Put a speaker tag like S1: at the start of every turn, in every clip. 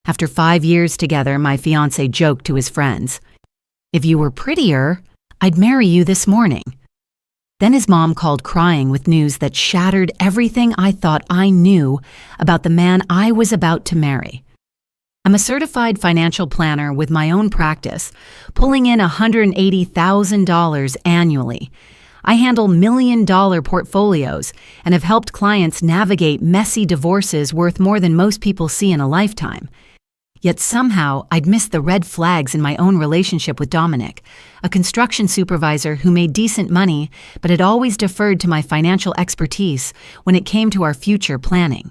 S1: After 5 years together, my fiancé joked to his friends, "If you were prettier, I'd marry you this morning." Then his mom called crying with news that shattered everything I thought I knew about the man I was about to marry. I'm a certified financial planner with my own practice, pulling in $180,000 annually. I handle million-dollar portfolios and have helped clients navigate messy divorces worth more than most people see in a lifetime. Yet somehow I'd missed the red flags in my own relationship with Dominic, a construction supervisor who made decent money but had always deferred to my financial expertise when it came to our future planning.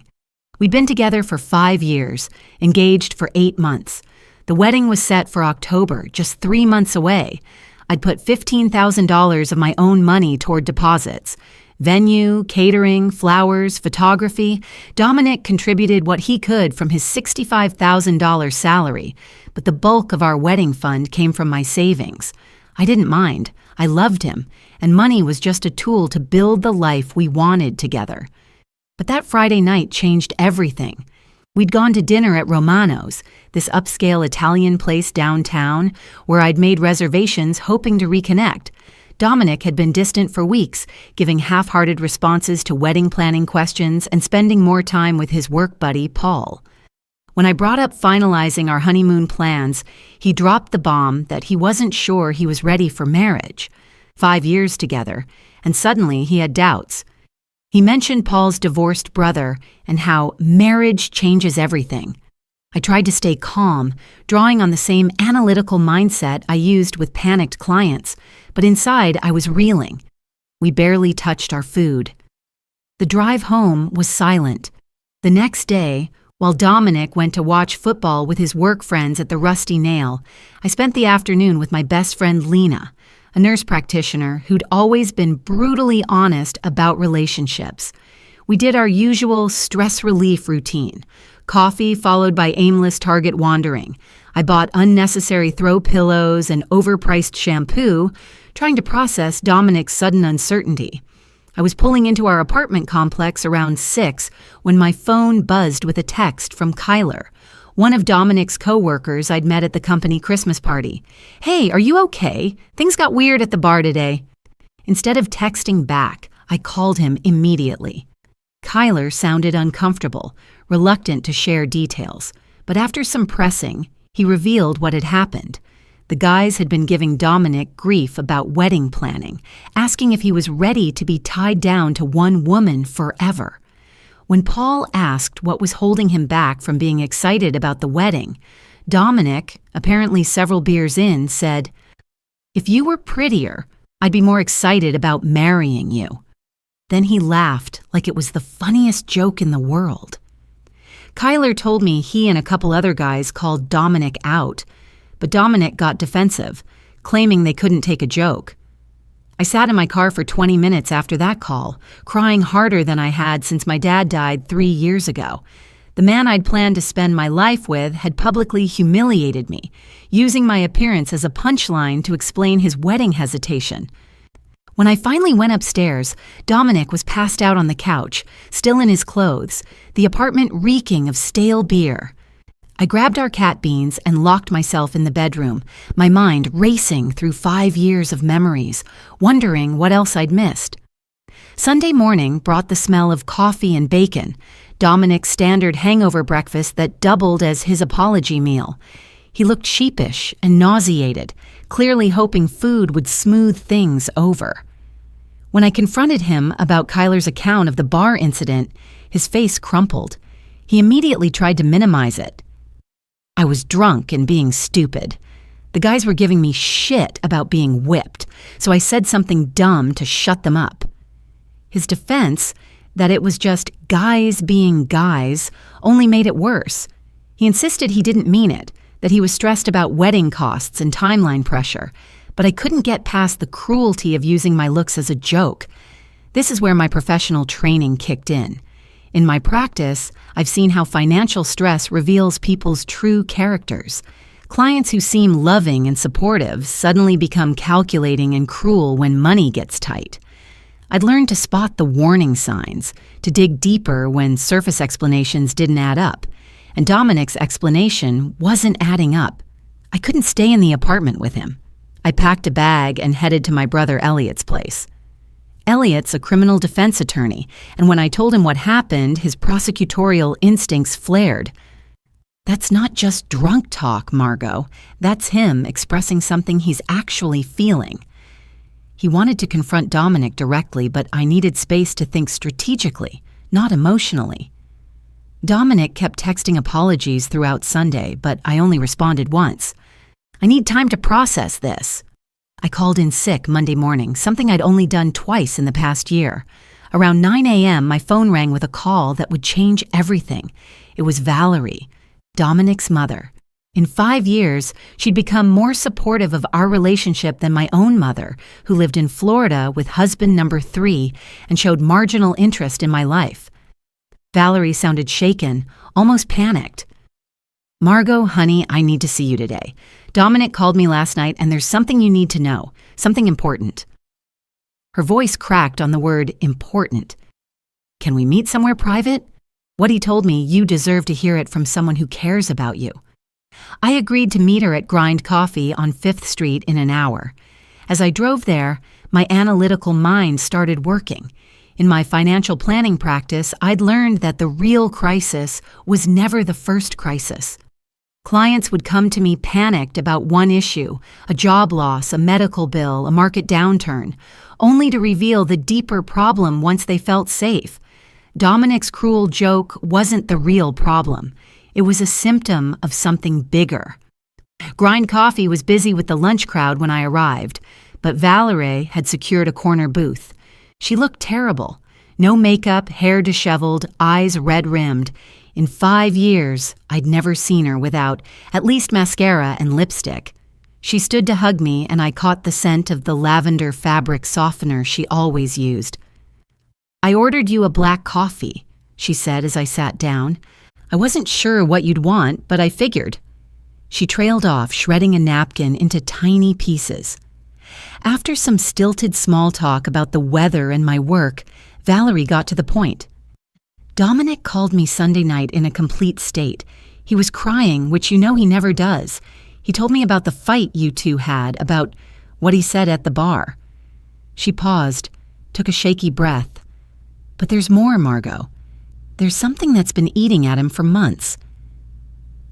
S1: We'd been together for 5 years, engaged for 8 months. The wedding was set for October, just 3 months away. I'd put $15,000 of my own money toward deposits. Venue, catering, flowers, photography. Dominic contributed what he could from his $65,000 salary, but the bulk of our wedding fund came from my savings. I didn't mind. I loved him, and money was just a tool to build the life we wanted together. But that Friday night changed everything. We'd gone to dinner at Romano's, this upscale Italian place downtown, where I'd made reservations hoping to reconnect. Dominic had been distant for weeks, giving half-hearted responses to wedding planning questions and spending more time with his work buddy, Paul. When I brought up finalizing our honeymoon plans, he dropped the bomb that he wasn't sure he was ready for marriage. 5 years together, and suddenly he had doubts. He mentioned Paul's divorced brother and how marriage changes everything. I tried to stay calm, drawing on the same analytical mindset I used with panicked clients, but inside I was reeling. We barely touched our food. The drive home was silent. The next day, while Dominic went to watch football with his work friends at the Rusty Nail, I spent the afternoon with my best friend Lena, a nurse practitioner who'd always been brutally honest about relationships. We did our usual stress relief routine. Coffee followed by aimless Target wandering. I bought unnecessary throw pillows and overpriced shampoo, trying to process Dominic's sudden uncertainty. I was pulling into our apartment complex around 6 when my phone buzzed with a text from Kyler, one of Dominic's co-workers I'd met at the company Christmas party. "Hey, are you okay? Things got weird at the bar today." Instead of texting back, I called him immediately. Kyler sounded uncomfortable, reluctant to share details, but after some pressing, he revealed what had happened. The guys had been giving Dominic grief about wedding planning, asking if he was ready to be tied down to one woman forever. When Paul asked what was holding him back from being excited about the wedding, Dominic, apparently several beers in, said, "If you were prettier, I'd be more excited about marrying you." Then he laughed like it was the funniest joke in the world. Kyler told me he and a couple other guys called Dominic out, but Dominic got defensive, claiming they couldn't take a joke. I sat in my car for 20 minutes after that call, crying harder than I had since my dad died 3 years ago. The man I'd planned to spend my life with had publicly humiliated me, using my appearance as a punchline to explain his wedding hesitation. When I finally went upstairs, Dominic was passed out on the couch, still in his clothes, the apartment reeking of stale beer. I grabbed our cat beans and locked myself in the bedroom, my mind racing through 5 years of memories, wondering what else I'd missed. Sunday morning brought the smell of coffee and bacon, Dominic's standard hangover breakfast that doubled as his apology meal. He looked sheepish and nauseated, clearly hoping food would smooth things over. When I confronted him about Kyler's account of the bar incident, his face crumpled. He immediately tried to minimize it. I was drunk and being stupid. The guys were giving me shit about being whipped, so I said something dumb to shut them up. His defense, that it was just guys being guys, only made it worse. He insisted he didn't mean it, that he was stressed about wedding costs and timeline pressure, but I couldn't get past the cruelty of using my looks as a joke. This is where my professional training kicked in. In my practice, I've seen how financial stress reveals people's true characters. Clients who seem loving and supportive suddenly become calculating and cruel when money gets tight. I'd learned to spot the warning signs, to dig deeper when surface explanations didn't add up, and Dominic's explanation wasn't adding up. I couldn't stay in the apartment with him. I packed a bag and headed to my brother Elliot's place. Elliot's a criminal defense attorney, and when I told him what happened, his prosecutorial instincts flared. That's not just drunk talk, Margot. That's him expressing something he's actually feeling. He wanted to confront Dominic directly, but I needed space to think strategically, not emotionally. Dominic kept texting apologies throughout Sunday, but I only responded once. I need time to process this. I called in sick Monday morning, something I'd only done twice in the past year. Around 9 a.m., my phone rang with a call that would change everything. It was Valerie, Dominic's mother. In 5 years, she'd become more supportive of our relationship than my own mother, who lived in Florida with husband number 3 and showed marginal interest in my life. Valerie sounded shaken, almost panicked. Margot, honey, I need to see you today. Dominic called me last night and there's something you need to know, something important. Her voice cracked on the word important. Can we meet somewhere private? What he told me, you deserve to hear it from someone who cares about you. I agreed to meet her at Grind Coffee on 5th Street in an hour. As I drove there, my analytical mind started working. In my financial planning practice, I'd learned that the real crisis was never the first crisis. Clients would come to me panicked about one issue, a job loss, a medical bill, a market downturn, only to reveal the deeper problem once they felt safe. Dominic's cruel joke wasn't the real problem. It was a symptom of something bigger. Grind Coffee was busy with the lunch crowd when I arrived, but Valerie had secured a corner booth. She looked terrible. No makeup, hair disheveled, eyes red-rimmed. In 5 years, I'd never seen her without at least mascara and lipstick. She stood to hug me, and I caught the scent of the lavender fabric softener she always used. I ordered you a black coffee, she said as I sat down. I wasn't sure what you'd want, but I figured. She trailed off, shredding a napkin into tiny pieces. After some stilted small talk about the weather and my work, Valerie got to the point. Dominic called me Sunday night in a complete state. He was crying, which you know he never does. He told me about the fight you two had, about what he said at the bar. She paused, took a shaky breath. But there's more, Margot. There's something that's been eating at him for months.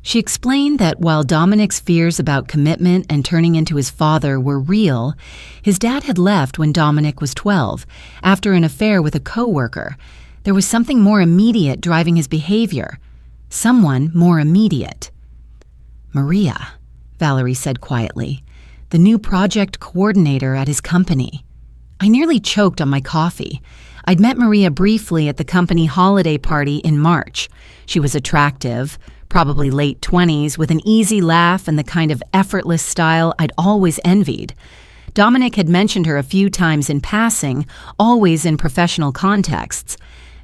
S1: She explained that while Dominic's fears about commitment and turning into his father were real, his dad had left when Dominic was 12, after an affair with a coworker. There was something more immediate driving his behavior. Someone more immediate. Maria, Valerie said quietly, the new project coordinator at his company. I nearly choked on my coffee. I'd met Maria briefly at the company holiday party in March. She was attractive, probably late 20s, with an easy laugh and the kind of effortless style I'd always envied. Dominic had mentioned her a few times in passing, always in professional contexts.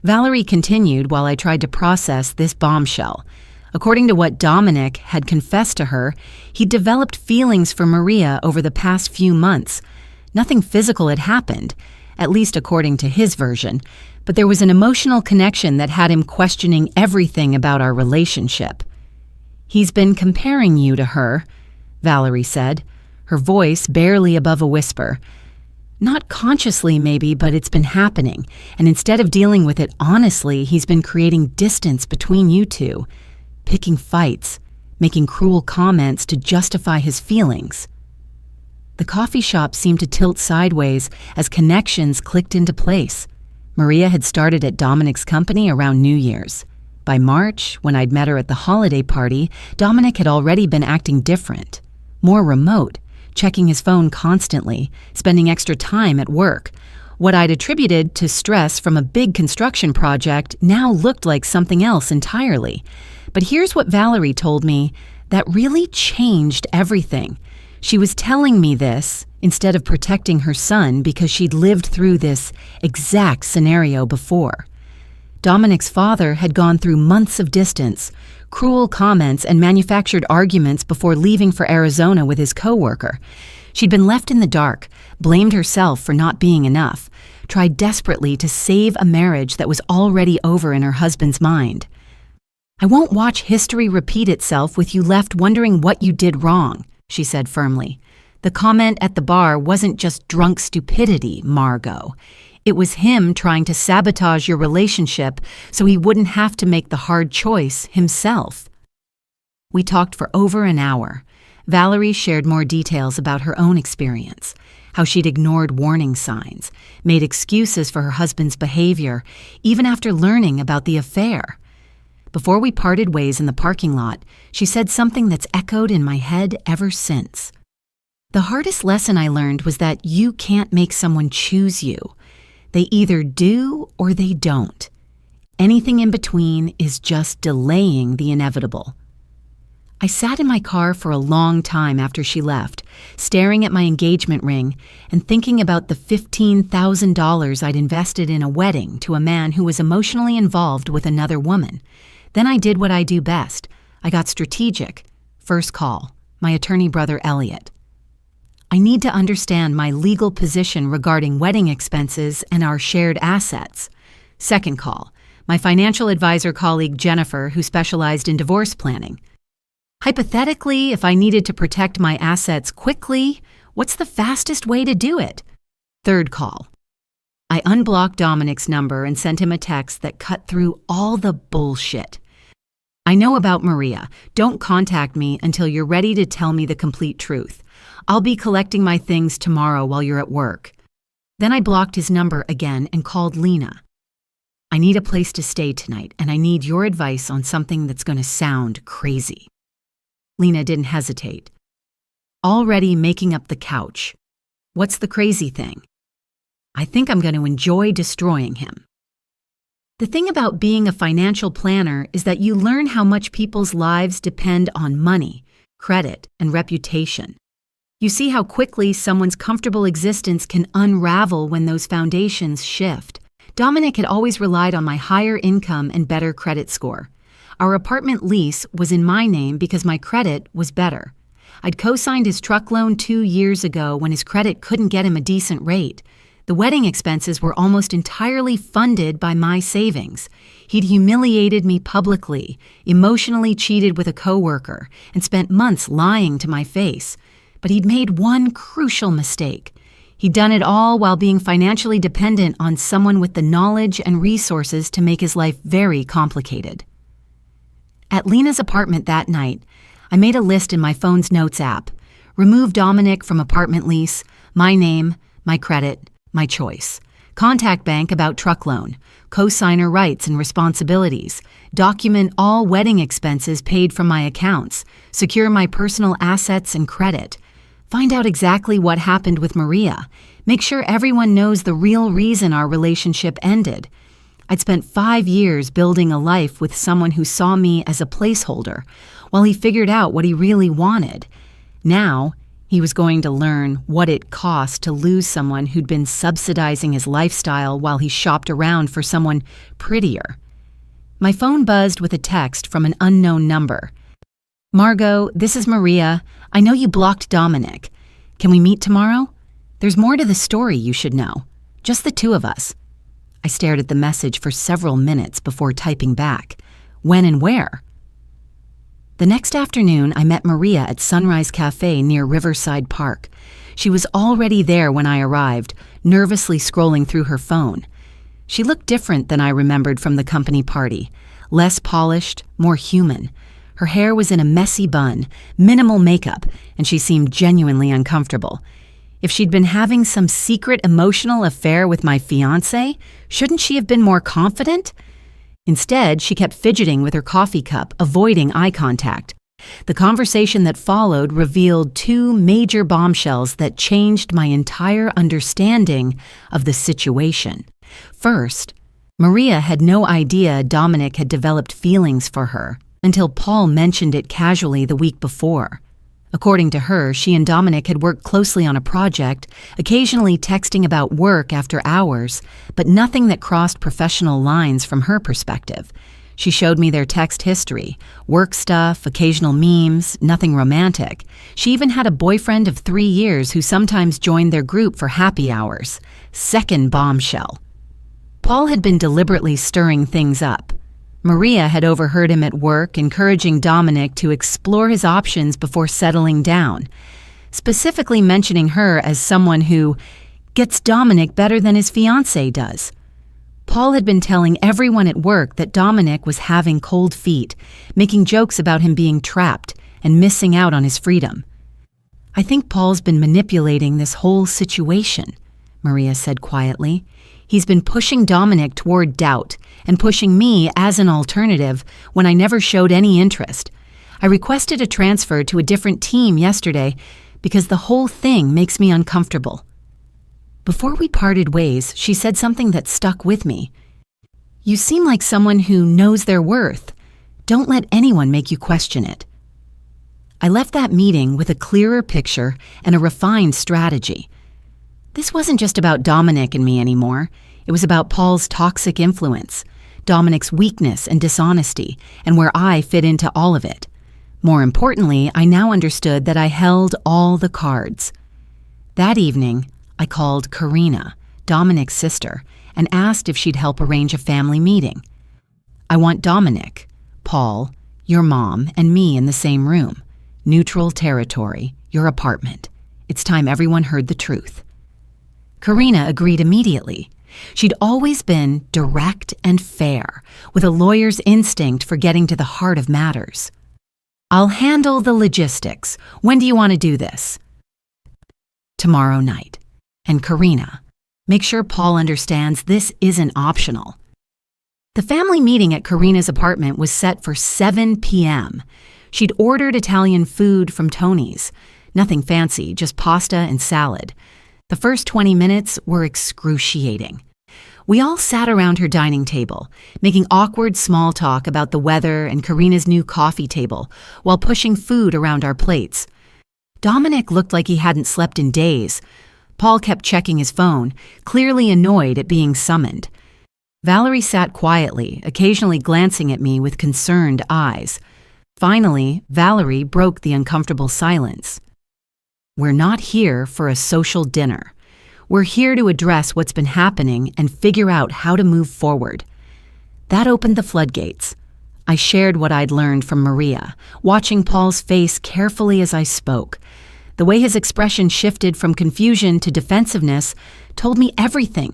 S1: Valerie continued while I tried to process this bombshell. According to what Dominic had confessed to her, he'd developed feelings for Maria over the past few months. Nothing physical had happened, at least according to his version, but there was an emotional connection that had him questioning everything about our relationship. He's been comparing you to her, Valerie said, her voice barely above a whisper. Not consciously, maybe, but it's been happening, and instead of dealing with it honestly, he's been creating distance between you two, picking fights, making cruel comments to justify his feelings. The coffee shop seemed to tilt sideways as connections clicked into place. Maria had started at Dominic's company around New Year's. By March, when I'd met her at the holiday party, Dominic had already been acting different, more remote, checking his phone constantly, spending extra time at work. What I'd attributed to stress from a big construction project now looked like something else entirely. But here's what Valerie told me that really changed everything. She was telling me this instead of protecting her son because she'd lived through this exact scenario before. Dominic's father had gone through months of distance, cruel comments, and manufactured arguments before leaving for Arizona with his coworker. She'd been left in the dark, blamed herself for not being enough, tried desperately to save a marriage that was already over in her husband's mind. "I won't watch history repeat itself with you left wondering what you did wrong," she said firmly. The comment at the bar wasn't just drunk stupidity, Margot. It was him trying to sabotage your relationship so he wouldn't have to make the hard choice himself. We talked for over an hour. Valerie shared more details about her own experience, how she'd ignored warning signs, made excuses for her husband's behavior, even after learning about the affair. Before we parted ways in the parking lot, she said something that's echoed in my head ever since. "The hardest lesson I learned was that you can't make someone choose you. They either do or they don't. Anything in between is just delaying the inevitable." I sat in my car for a long time after she left, staring at my engagement ring and thinking about the $15,000 I'd invested in a wedding to a man who was emotionally involved with another woman. Then I did what I do best. I got strategic. First call, my attorney brother Elliot. "I need to understand my legal position regarding wedding expenses and our shared assets." Second call, my financial advisor colleague Jennifer, who specialized in divorce planning. "Hypothetically, if I needed to protect my assets quickly, what's the fastest way to do it?" Third call. I unblocked Dominic's number and sent him a text that cut through all the bullshit. "I know about Maria. Don't contact me until you're ready to tell me the complete truth. I'll be collecting my things tomorrow while you're at work." Then I blocked his number again and called Lena. "I need a place to stay tonight, and I need your advice on something that's going to sound crazy." Lena didn't hesitate. "Already making up the couch. What's the crazy thing?" "I think I'm going to enjoy destroying him." The thing about being a financial planner is that you learn how much people's lives depend on money, credit, and reputation. You see how quickly someone's comfortable existence can unravel when those foundations shift. Dominic had always relied on my higher income and better credit score. Our apartment lease was in my name because my credit was better. I'd co-signed his truck loan 2 years ago when his credit couldn't get him a decent rate. The wedding expenses were almost entirely funded by my savings. He'd humiliated me publicly, emotionally cheated with a coworker, and spent months lying to my face. But he'd made one crucial mistake. He'd done it all while being financially dependent on someone with the knowledge and resources to make his life very complicated. At Lena's apartment that night, I made a list in my phone's notes app. Remove Dominic from apartment lease, my name, my credit, my choice. Contact bank about truck loan. Co-signer rights and responsibilities. Document all wedding expenses paid from my accounts. Secure my personal assets and credit. Find out exactly what happened with Maria. Make sure everyone knows the real reason our relationship ended. I'd spent 5 years building a life with someone who saw me as a placeholder, while he figured out what he really wanted. Now, he was going to learn what it cost to lose someone who'd been subsidizing his lifestyle while he shopped around for someone prettier. My phone buzzed with a text from an unknown number. "Margot, this is Maria. I know you blocked Dominic. Can we meet tomorrow? There's more to the story you should know. Just the two of us." I stared at the message for several minutes before typing back. "When and where?" The next afternoon, I met Maria at Sunrise Cafe near Riverside Park. She was already there when I arrived, nervously scrolling through her phone. She looked different than I remembered from the company party. Less polished, more human. Her hair was in a messy bun, minimal makeup, and she seemed genuinely uncomfortable. If she'd been having some secret emotional affair with my fiancé, shouldn't she have been more confident? Instead, she kept fidgeting with her coffee cup, avoiding eye contact. The conversation that followed revealed 2 major bombshells that changed my entire understanding of the situation. First, Maria had no idea Dominic had developed feelings for her until Paul mentioned it casually the week before. According to her, she and Dominic had worked closely on a project, occasionally texting about work after hours, but nothing that crossed professional lines from her perspective. She showed me their text history, work stuff, occasional memes, nothing romantic. She even had a boyfriend of 3 years who sometimes joined their group for happy hours. Second bombshell. Paul had been deliberately stirring things up. Maria had overheard him at work encouraging Dominic to explore his options before settling down, specifically mentioning her as someone who gets Dominic better than his fiancé does. Paul had been telling everyone at work that Dominic was having cold feet, making jokes about him being trapped and missing out on his freedom. "I think Paul's been manipulating this whole situation," Maria said quietly. "He's been pushing Dominic toward doubt and pushing me as an alternative when I never showed any interest. I requested a transfer to a different team yesterday because the whole thing makes me uncomfortable." Before we parted ways, she said something that stuck with me. "You seem like someone who knows their worth. Don't let anyone make you question it." I left that meeting with a clearer picture and a refined strategy. This wasn't just about Dominic and me anymore. It was about Paul's toxic influence, Dominic's weakness and dishonesty, and where I fit into all of it. More importantly, I now understood that I held all the cards. That evening, I called Karina, Dominic's sister, and asked if she'd help arrange a family meeting. "I want Dominic, Paul, your mom, and me in the same room. Neutral territory, your apartment. It's time everyone heard the truth." Karina agreed immediately. She'd always been direct and fair, with a lawyer's instinct for getting to the heart of matters. "I'll handle the logistics. When do you want to do this?" "Tomorrow night. And Karina, make sure Paul understands this isn't optional." The family meeting at Karina's apartment was set for 7 p.m. She'd ordered Italian food from Tony's. Nothing fancy, just pasta and salad. The first 20 minutes were excruciating. We all sat around her dining table, making awkward small talk about the weather and Karina's new coffee table, while pushing food around our plates. Dominic looked like he hadn't slept in days. Paul kept checking his phone, clearly annoyed at being summoned. Valerie sat quietly, occasionally glancing at me with concerned eyes. Finally, Valerie broke the uncomfortable silence. "We're not here for a social dinner. We're here to address what's been happening and figure out how to move forward." That opened the floodgates. I shared what I'd learned from Maria, watching Paul's face carefully as I spoke. The way his expression shifted from confusion to defensiveness told me everything.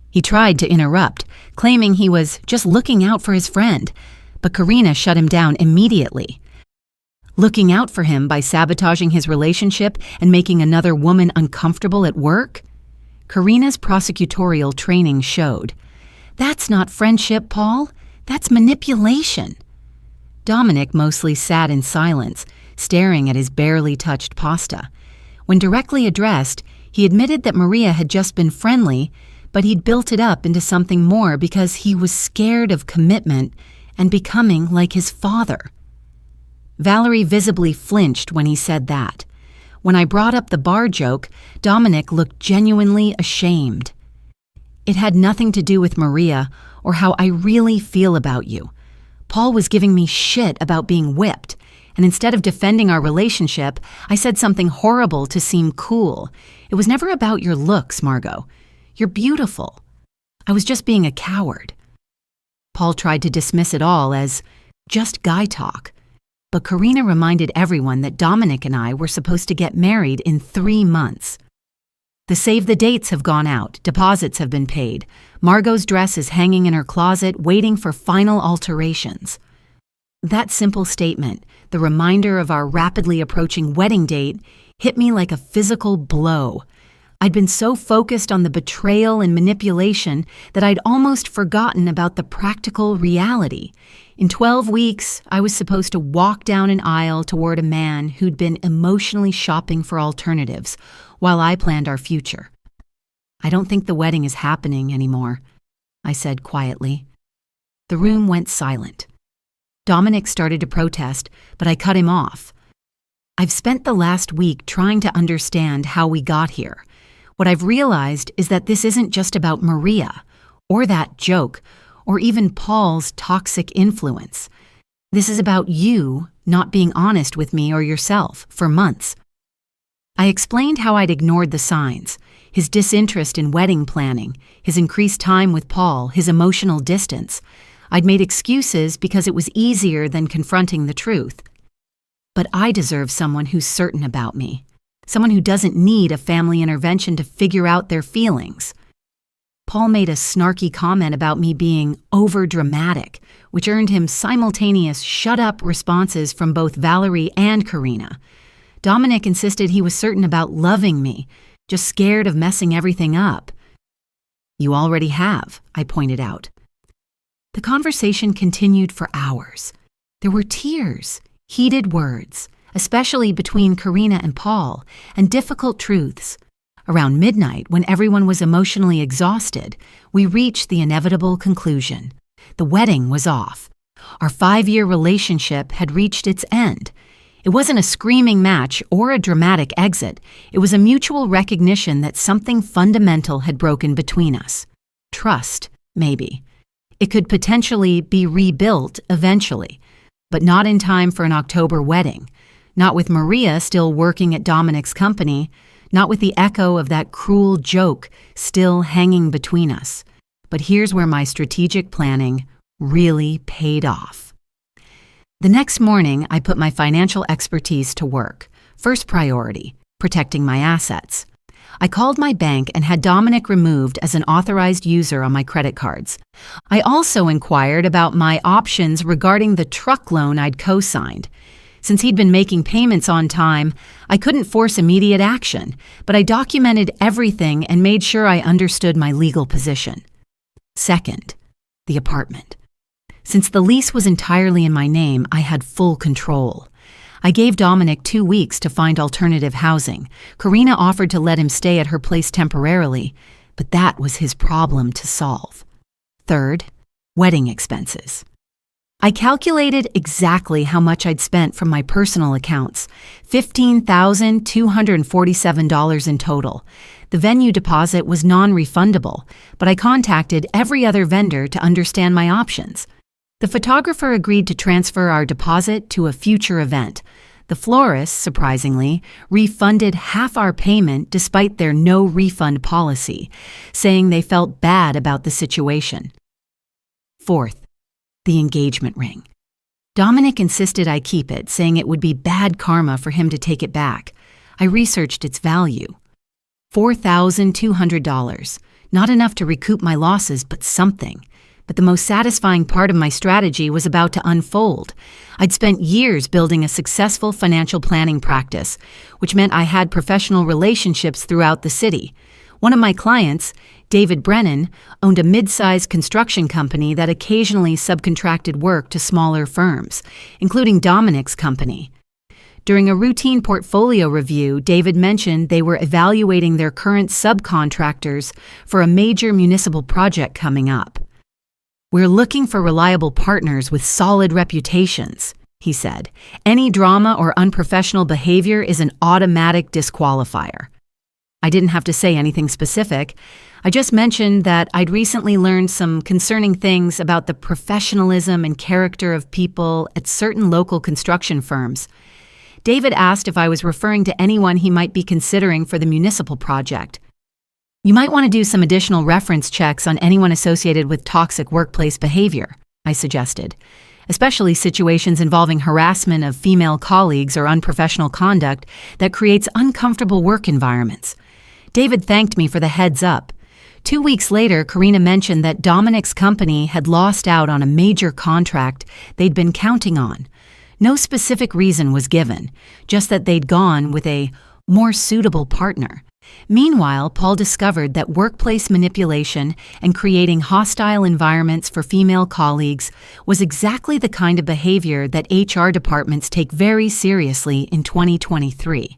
S1: He tried to interrupt, claiming he was just looking out for his friend, but Karina shut him down immediately. Looking out for him by sabotaging his relationship and making another woman uncomfortable at work? Karina's prosecutorial training showed. That's not friendship, Paul. That's manipulation. Dominic mostly sat in silence, staring at his barely touched pasta. When directly addressed, he admitted that Maria had just been friendly, but he'd built it up into something more because he was scared of commitment and becoming like his father. Valerie visibly flinched when he said that. When I brought up the bar joke, Dominic looked genuinely ashamed. "It had nothing to do with Maria or how I really feel about you. Paul was giving me shit about being whipped, and instead of defending our relationship, I said something horrible to seem cool. It was never about your looks, Margot. You're beautiful. I was just being a coward." Paul tried to dismiss it all as just guy talk, but Karina reminded everyone that Dominic and I were supposed to get married in 3 months. The save the dates have gone out, deposits have been paid. Margot's dress is hanging in her closet, waiting for final alterations. That simple statement, the reminder of our rapidly approaching wedding date, hit me like a physical blow. I'd been so focused on the betrayal and manipulation that I'd almost forgotten about the practical reality. In 12 weeks, I was supposed to walk down an aisle toward a man who'd been emotionally shopping for alternatives, while I planned our future. "I don't think the wedding is happening anymore," I said quietly. The room went silent. Dominic started to protest, but I cut him off. "I've spent the last week trying to understand how we got here. What I've realized is that this isn't just about Maria, or that joke, or even Paul's toxic influence. This is about you not being honest with me or yourself for months." I explained how I'd ignored the signs, his disinterest in wedding planning, his increased time with Paul, his emotional distance. I'd made excuses because it was easier than confronting the truth. But I deserve someone who's certain about me, someone who doesn't need a family intervention to figure out their feelings. Paul made a snarky comment about me being over-dramatic, which earned him simultaneous shut-up responses from both Valerie and Karina. Dominic insisted he was certain about loving me, just scared of messing everything up. You already have, I pointed out. The conversation continued for hours. There were tears, heated words, especially between Karina and Paul, and difficult truths. Around midnight, when everyone was emotionally exhausted, we reached the inevitable conclusion. The wedding was off. Our 5-year relationship had reached its end. It wasn't a screaming match or a dramatic exit. It was a mutual recognition that something fundamental had broken between us. Trust, maybe. It could potentially be rebuilt eventually, but not in time for an October wedding. Not with Maria still working at Dominic's company, not with the echo of that cruel joke still hanging between us. But here's where my strategic planning really paid off. The next morning, I put my financial expertise to work. First priority, protecting my assets. I called my bank and had Dominic removed as an authorized user on my credit cards. I also inquired about my options regarding the truck loan I'd co-signed. Since he'd been making payments on time, I couldn't force immediate action, but I documented everything and made sure I understood my legal position. Second, the apartment. Since the lease was entirely in my name, I had full control. I gave Dominic 2 weeks to find alternative housing. Karina offered to let him stay at her place temporarily, but that was his problem to solve. Third, wedding expenses. I calculated exactly how much I'd spent from my personal accounts, $15,247 in total. The venue deposit was non-refundable, but I contacted every other vendor to understand my options. The photographer agreed to transfer our deposit to a future event. The florist, surprisingly, refunded half our payment despite their no-refund policy, saying they felt bad about the situation. Fourth, the engagement ring. Dominic insisted I keep it, saying it would be bad karma for him to take it back. I researched its value. $4,200. Not enough to recoup my losses, but something. But the most satisfying part of my strategy was about to unfold. I'd spent years building a successful financial planning practice, which meant I had professional relationships throughout the city. One of my clients, David Brennan, owned a mid-sized construction company that occasionally subcontracted work to smaller firms, including Dominic's company. During a routine portfolio review, David mentioned they were evaluating their current subcontractors for a major municipal project coming up. "We're looking for reliable partners with solid reputations," he said. "Any drama or unprofessional behavior is an automatic disqualifier." I didn't have to say anything specific. I just mentioned that I'd recently learned some concerning things about the professionalism and character of people at certain local construction firms. David asked if I was referring to anyone he might be considering for the municipal project. "You might want to do some additional reference checks on anyone associated with toxic workplace behavior," I suggested, especially situations involving harassment of female colleagues or unprofessional conduct that creates uncomfortable work environments. David thanked me for the heads up. 2 weeks later, Karina mentioned that Dominic's company had lost out on a major contract they'd been counting on. No specific reason was given, just that they'd gone with a more suitable partner. Meanwhile, Paul discovered that workplace manipulation and creating hostile environments for female colleagues was exactly the kind of behavior that HR departments take very seriously in 2023.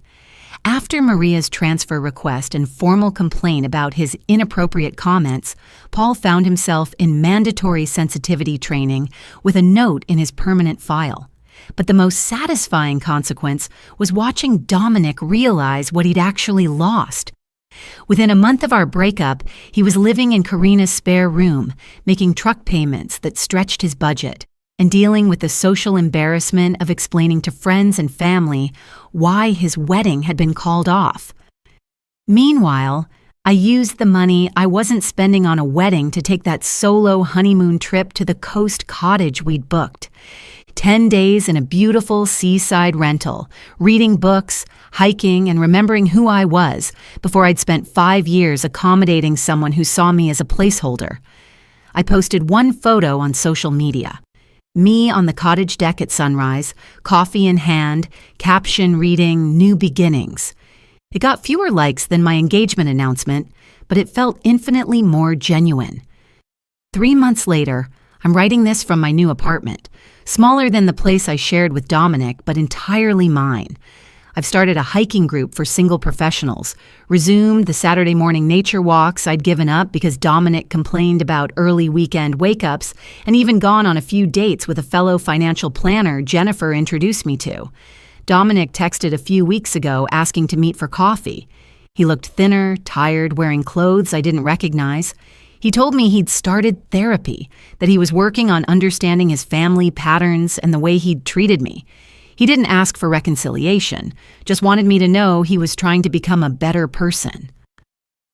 S1: After Maria's transfer request and formal complaint about his inappropriate comments, Paul found himself in mandatory sensitivity training with a note in his permanent file. But the most satisfying consequence was watching Dominic realize what he'd actually lost. Within a month of our breakup, he was living in Karina's spare room, making truck payments that stretched his budget, and dealing with the social embarrassment of explaining to friends and family why his wedding had been called off. Meanwhile, I used the money I wasn't spending on a wedding to take that solo honeymoon trip to the coast cottage we'd booked. 10 days in a beautiful seaside rental, reading books, hiking, and remembering who I was before I'd spent 5 years accommodating someone who saw me as a placeholder. I posted one photo on social media. Me on the cottage deck at sunrise, coffee in hand, caption reading, "New beginnings." It got fewer likes than my engagement announcement, but it felt infinitely more genuine. 3 months later, I'm writing this from my new apartment, smaller than the place I shared with Dominic, but entirely mine. I've started a hiking group for single professionals, resumed the Saturday morning nature walks I'd given up because Dominic complained about early weekend wake-ups, and even gone on a few dates with a fellow financial planner Jennifer introduced me to. Dominic texted a few weeks ago asking to meet for coffee. He looked thinner, tired, wearing clothes I didn't recognize. He told me he'd started therapy, that he was working on understanding his family patterns and the way he'd treated me. He didn't ask for reconciliation, just wanted me to know he was trying to become a better person.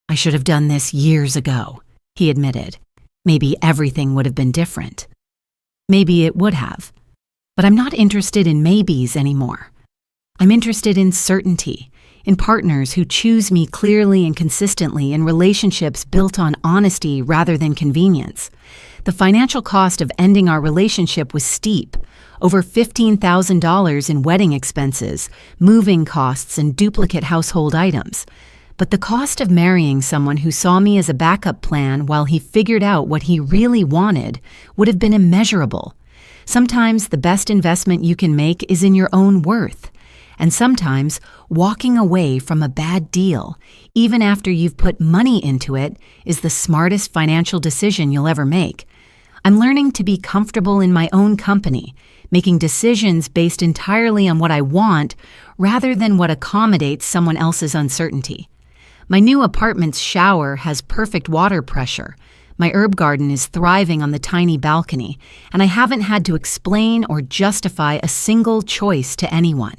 S1: "I should have done this years ago," he admitted. "Maybe everything would have been different." Maybe it would have. But I'm not interested in maybes anymore. I'm interested in certainty, in partners who choose me clearly and consistently, in relationships built on honesty rather than convenience. The financial cost of ending our relationship was steep, over $15,000 in wedding expenses, moving costs, and duplicate household items. But the cost of marrying someone who saw me as a backup plan while he figured out what he really wanted would have been immeasurable. Sometimes the best investment you can make is in your own worth. And sometimes walking away from a bad deal, even after you've put money into it, is the smartest financial decision you'll ever make. I'm learning to be comfortable in my own company, making decisions based entirely on what I want rather than what accommodates someone else's uncertainty. My new apartment's shower has perfect water pressure. My herb garden is thriving on the tiny balcony, and I haven't had to explain or justify a single choice to anyone.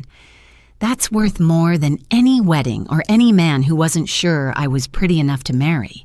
S1: That's worth more than any wedding or any man who wasn't sure I was pretty enough to marry.